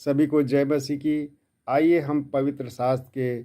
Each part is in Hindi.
सभी को जय मसीह की। आइए हम पवित्र शास्त्र के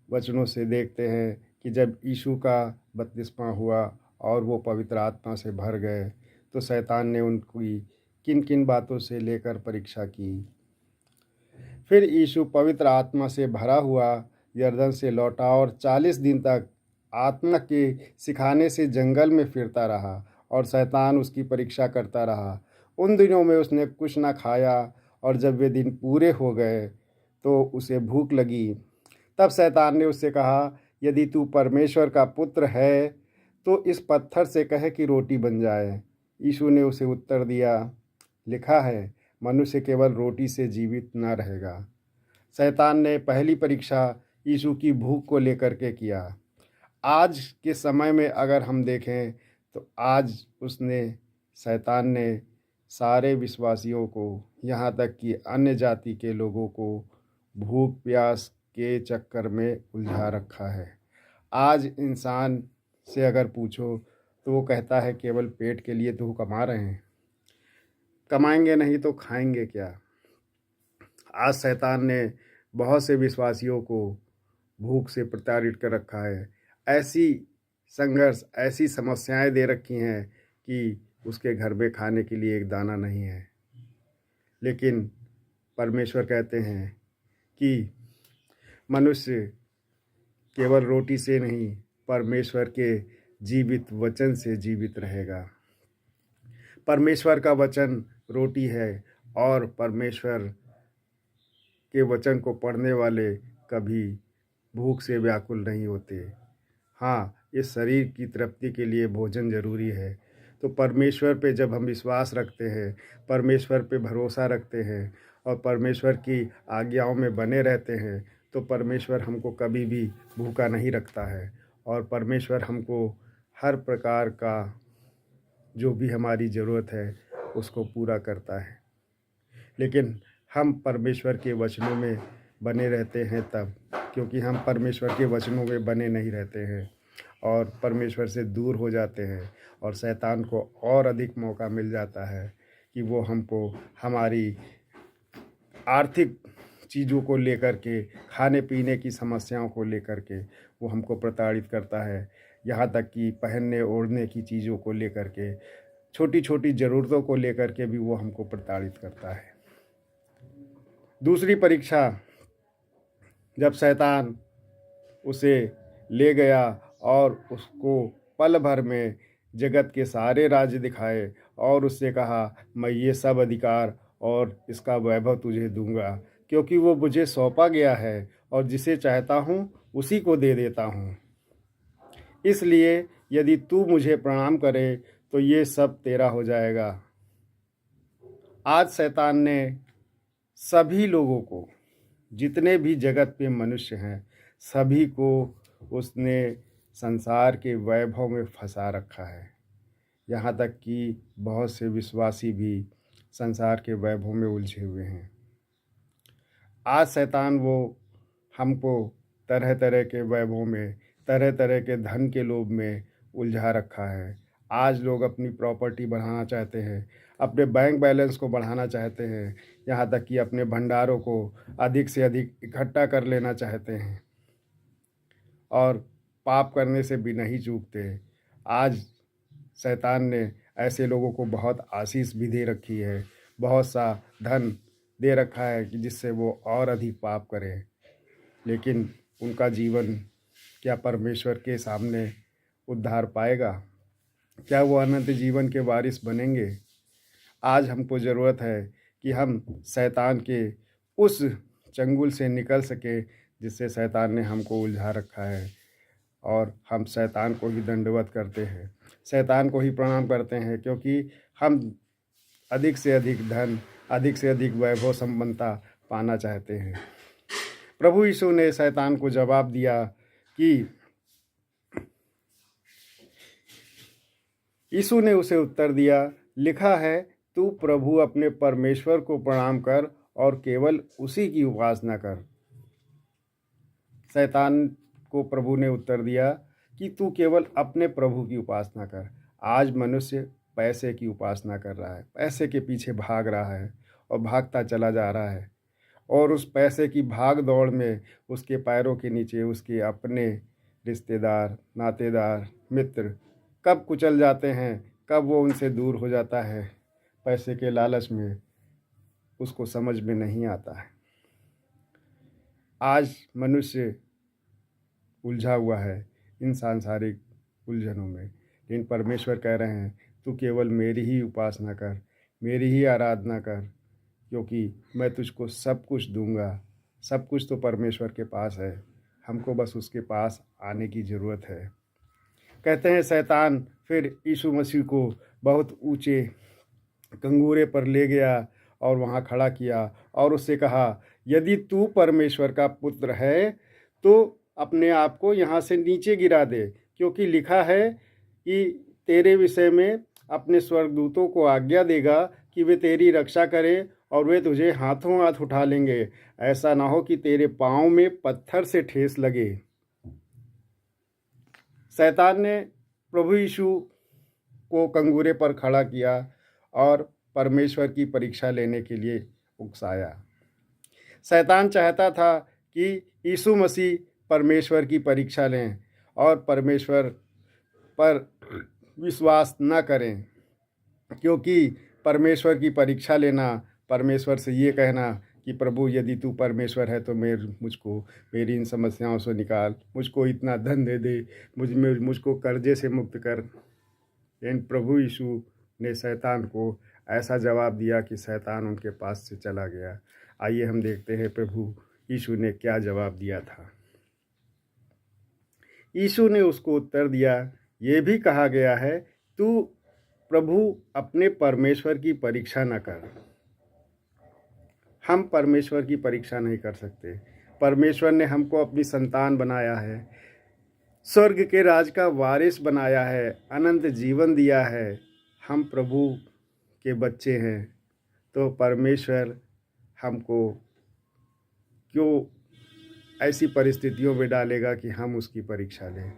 वचनों से देखते हैं कि जब यीशु का बपतिस्मा हुआ और वो पवित्र आत्मा से भर गए तो शैतान ने उनकी किन किन बातों से लेकर परीक्षा की। फिर यीशु पवित्र आत्मा से भरा हुआ यरदन से लौटा और 40 दिन तक आत्मा के सिखाने से जंगल में फिरता रहा और शैतान उसकी परीक्षा करता रहा। उन दिनों में उसने कुछ न खाया और जब वे दिन पूरे हो गए तो उसे भूख लगी। तब शैतान ने उससे कहा, यदि तू परमेश्वर का पुत्र है तो इस पत्थर से कहे कि रोटी बन जाए। यीशु ने उसे उत्तर दिया, लिखा है, मनुष्य केवल रोटी से जीवित न रहेगा। शैतान ने पहली परीक्षा यीशु की भूख को लेकर के किया। आज के समय में अगर हम देखें तो आज शैतान ने सारे विश्वासियों को, यहाँ तक कि अन्य जाति के लोगों को भूख प्यास के चक्कर में उलझा रखा है। आज इंसान से अगर पूछो तो वो कहता है केवल पेट के लिए तो कमा रहे हैं, कमाएंगे नहीं तो खाएंगे क्या। आज शैतान ने बहुत से विश्वासियों को भूख से प्रताड़ित कर रखा है। ऐसी संघर्ष, ऐसी समस्याएं दे रखी हैं कि उसके घर में खाने के लिए एक दाना नहीं है। लेकिन परमेश्वर कहते हैं कि मनुष्य केवल रोटी से नहीं, परमेश्वर के जीवित वचन से जीवित रहेगा। परमेश्वर का वचन रोटी है और परमेश्वर के वचन को पढ़ने वाले कभी भूख से व्याकुल नहीं होते। हाँ, इस शरीर की तृप्ति के लिए भोजन जरूरी है। तो परमेश्वर पे जब हम विश्वास रखते हैं, परमेश्वर पे भरोसा रखते हैं और परमेश्वर की आज्ञाओं में बने रहते हैं तो परमेश्वर हमको कभी भी भूखा नहीं रखता है और परमेश्वर हमको हर प्रकार का जो भी हमारी ज़रूरत है उसको पूरा करता है। लेकिन हम परमेश्वर के वचनों में बने रहते हैं तब, क्योंकि हम परमेश्वर के वचनों में बने नहीं रहते हैं और परमेश्वर से दूर हो जाते हैं और शैतान को और अधिक मौका मिल जाता है कि वो हमको हमारी आर्थिक चीज़ों को लेकर के, खाने पीने की समस्याओं को लेकर के वो हमको प्रताड़ित करता है। यहाँ तक कि पहनने ओढ़ने की चीज़ों को लेकर के, छोटी छोटी ज़रूरतों को लेकर के भी वो हमको प्रताड़ित करता है। दूसरी परीक्षा, जब शैतान उसे ले गया और उसको पल भर में जगत के सारे राज्य दिखाए और उससे कहा, मैं ये सब अधिकार और इसका वैभव तुझे दूंगा, क्योंकि वो मुझे सौंपा गया है और जिसे चाहता हूँ उसी को दे देता हूँ। इसलिए यदि तू मुझे प्रणाम करे तो ये सब तेरा हो जाएगा। आज शैतान ने सभी लोगों को, जितने भी जगत पे मनुष्य हैं, सभी को उसने संसार के वैभव में फंसा रखा है। यहाँ तक कि बहुत से विश्वासी भी संसार के वैभव में उलझे हुए हैं। आज शैतान वो हमको तरह तरह के वैभव में, तरह तरह के धन के लोभ में उलझा रखा है। आज लोग अपनी प्रॉपर्टी बढ़ाना चाहते हैं, अपने बैंक बैलेंस को बढ़ाना चाहते हैं, यहाँ तक कि अपने भंडारों को अधिक से अधिक इकट्ठा कर लेना चाहते हैं और पाप करने से भी नहीं चूकते। आज शैतान ने ऐसे लोगों को बहुत आशीष भी दे रखी है, बहुत सा धन दे रखा है कि जिससे वो और अधिक पाप करें। लेकिन उनका जीवन क्या परमेश्वर के सामने उद्धार पाएगा? क्या वो अनंत जीवन के वारिस बनेंगे? आज हमको ज़रूरत है कि हम शैतान के उस चंगुल से निकल सके जिससे शैतान ने हमको उलझा रखा है और हम शैतान को ही दंडवत करते हैं, शैतान को ही प्रणाम करते हैं, क्योंकि हम अधिक से अधिक धन, अधिक से अधिक वैभव संपन्नता पाना चाहते हैं। प्रभु यीशु ने शैतान को जवाब दिया कि यीशु ने उसे उत्तर दिया, लिखा है, तू प्रभु अपने परमेश्वर को प्रणाम कर और केवल उसी की उपासना कर। शैतान को प्रभु ने उत्तर दिया कि तू केवल अपने प्रभु की उपासना कर। आज मनुष्य पैसे की उपासना कर रहा है, पैसे के पीछे भाग रहा है और भागता चला जा रहा है। और उस पैसे की भाग दौड़ में उसके पैरों के नीचे उसके अपने रिश्तेदार, नातेदार, मित्र कब कुचल जाते हैं, कब वो उनसे दूर हो जाता है, पैसे के लालच में उसको समझ में नहीं आता है। आज मनुष्य उलझा हुआ है इन सांसारिक उलझनों में, लेकिन परमेश्वर कह रहे हैं तू केवल मेरी ही उपासना कर, मेरी ही आराधना कर, क्योंकि मैं तुझको सब कुछ दूंगा। सब कुछ तो परमेश्वर के पास है, हमको बस उसके पास आने की ज़रूरत है। कहते हैं शैतान फिर यीशु मसीह को बहुत ऊंचे कंगूरे पर ले गया और वहाँ खड़ा किया और उससे कहा, यदि तू परमेश्वर का पुत्र है तो अपने आप को यहाँ से नीचे गिरा दे, क्योंकि लिखा है कि तेरे विषय में अपने स्वर्गदूतों को आज्ञा देगा कि वे तेरी रक्षा करें और वे तुझे हाथों हाथ उठा लेंगे, ऐसा ना हो कि तेरे पाँव में पत्थर से ठेस लगे। शैतान ने प्रभु यीशु को कंगूरे पर खड़ा किया और परमेश्वर की परीक्षा लेने के लिए उकसाया। शैतान चाहता था कि यीशु मसीह परमेश्वर की परीक्षा लें और परमेश्वर पर विश्वास न करें, क्योंकि परमेश्वर की परीक्षा लेना, परमेश्वर से ये कहना कि प्रभु यदि तू परमेश्वर है तो मेरी इन समस्याओं से निकाल, मुझको इतना धन दे दे, मुझको कर्जे से मुक्त कर। लेकिन प्रभु यीशु ने शैतान को ऐसा जवाब दिया कि शैतान उनके पास से चला गया। आइए हम देखते हैं प्रभु यीशु ने क्या जवाब दिया था। यीशु ने उसको उत्तर दिया, ये भी कहा गया है, तू प्रभु अपने परमेश्वर की परीक्षा न कर। हम परमेश्वर की परीक्षा नहीं कर सकते। परमेश्वर ने हमको अपनी संतान बनाया है, स्वर्ग के राज का वारिस बनाया है, अनंत जीवन दिया है। हम प्रभु के बच्चे हैं, तो परमेश्वर हमको क्यों ऐसी परिस्थितियों में डालेगा कि हम उसकी परीक्षा लें।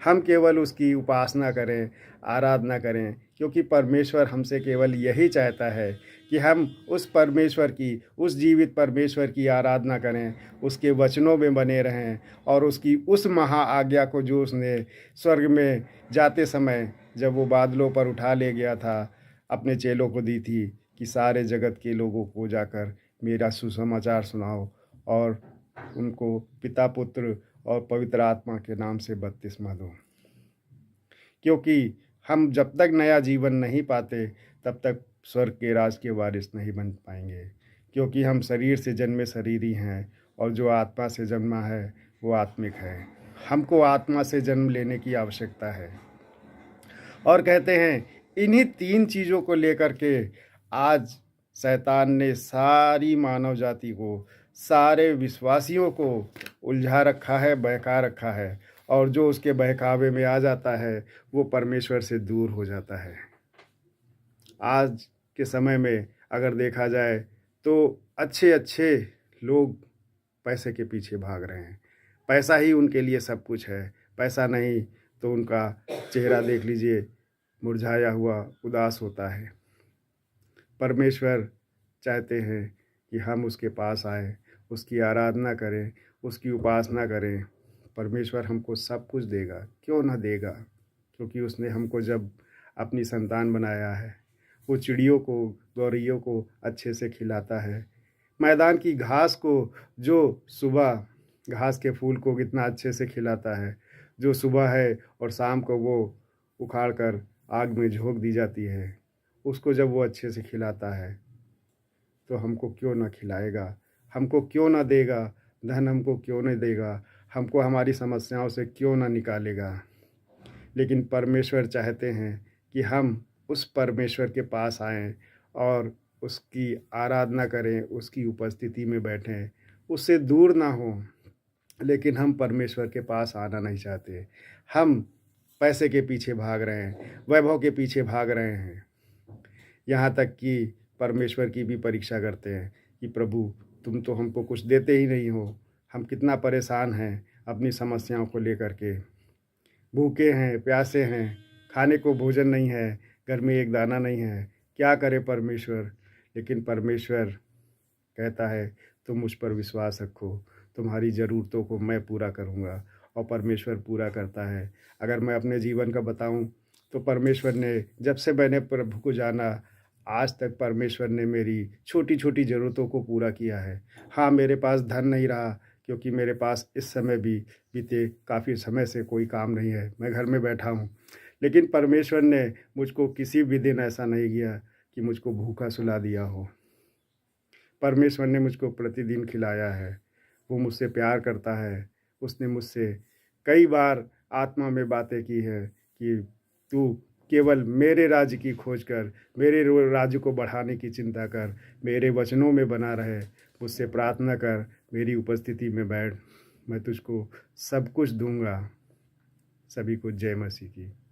हम केवल उसकी उपासना करें, आराधना करें, क्योंकि परमेश्वर हमसे केवल यही चाहता है कि हम उस परमेश्वर की, उस जीवित परमेश्वर की आराधना करें, उसके वचनों में बने रहें और उसकी उस महा आज्ञा को जो उसने स्वर्ग में जाते समय जब वो बादलों पर उठा ले गया था, अपने चेलों को दी थी कि सारे जगत के लोगों को जाकर मेरा सुसमाचार सुनाओ और उनको पिता, पुत्र और पवित्र आत्मा के नाम से बपतिस्मा दो। क्योंकि हम जब तक नया जीवन नहीं पाते तब तक स्वर्ग के राज के वारिस नहीं बन पाएंगे, क्योंकि हम शरीर से जन्मे शरीरी हैं और जो आत्मा से जन्मा है वो आत्मिक है। हमको आत्मा से जन्म लेने की आवश्यकता है। और कहते हैं इन्हीं 3 चीज़ों को लेकर के आज शैतान ने सारी मानव जाति को, सारे विश्वासियों को उलझा रखा है, बहका रखा है, और जो उसके बहकावे में आ जाता है वो परमेश्वर से दूर हो जाता है। आज के समय में अगर देखा जाए तो अच्छे अच्छे लोग पैसे के पीछे भाग रहे हैं। पैसा ही उनके लिए सब कुछ है। पैसा नहीं तो उनका चेहरा देख लीजिए, मुरझाया हुआ, उदास होता है। परमेश्वर चाहते हैं कि हम उसके पास आए, उसकी आराधना करें, उसकी उपासना करें। परमेश्वर हमको सब कुछ देगा, क्यों ना देगा, क्योंकि उसने हमको जब अपनी संतान बनाया है, वो चिड़ियों को, गौरैयों को अच्छे से खिलाता है। मैदान की घास को जो सुबह घास के फूल को कितना अच्छे से खिलाता है, जो सुबह है और शाम को वो उखाड़ कर आग में झोंक दी जाती है, उसको जब वो अच्छे से खिलाता है तो हमको क्यों ना खिलाएगा, हमको क्यों ना देगा, धन हमको क्यों नहीं देगा, हमको हमारी समस्याओं से क्यों ना निकालेगा। लेकिन परमेश्वर चाहते हैं कि हम उस परमेश्वर के पास आएं और उसकी आराधना करें, उसकी उपस्थिति में बैठें, उससे दूर ना हो। लेकिन हम परमेश्वर के पास आना नहीं चाहते। हम पैसे के पीछे भाग रहे हैं, वैभव के पीछे भाग रहे हैं, यहाँ तक कि परमेश्वर की भी परीक्षा करते हैं कि प्रभु तुम तो हमको कुछ देते ही नहीं हो, हम कितना परेशान हैं अपनी समस्याओं को लेकर के, भूखे हैं, प्यासे हैं, खाने को भोजन नहीं है, घर में एक दाना नहीं है, क्या करे परमेश्वर। लेकिन परमेश्वर कहता है तुम मुझ पर विश्वास रखो, तुम्हारी ज़रूरतों को मैं पूरा करूँगा। और परमेश्वर पूरा करता है। अगर मैं अपने जीवन का बताऊँ तो परमेश्वर ने, जब से मैंने प्रभु को जाना, आज तक परमेश्वर ने मेरी छोटी-छोटी ज़रूरतों को पूरा किया है। हाँ, मेरे पास धन नहीं रहा, क्योंकि मेरे पास इस समय भी बीते काफ़ी समय से कोई काम नहीं है, मैं घर में बैठा हूँ। लेकिन परमेश्वर ने मुझको किसी भी दिन ऐसा नहीं किया कि मुझको भूखा सुला दिया हो। परमेश्वर ने मुझको प्रतिदिन खिलाया है। वो मुझसे प्यार करता है। उसने मुझसे कई बार आत्मा में बातें की है कि तू केवल मेरे राज्य की खोज कर, मेरे राज्य को बढ़ाने की चिंता कर, मेरे वचनों में बना रहे, मुझसे प्रार्थना कर, मेरी उपस्थिति में बैठ, मैं तुझको सब कुछ दूंगा। सभी को जय मसीह की।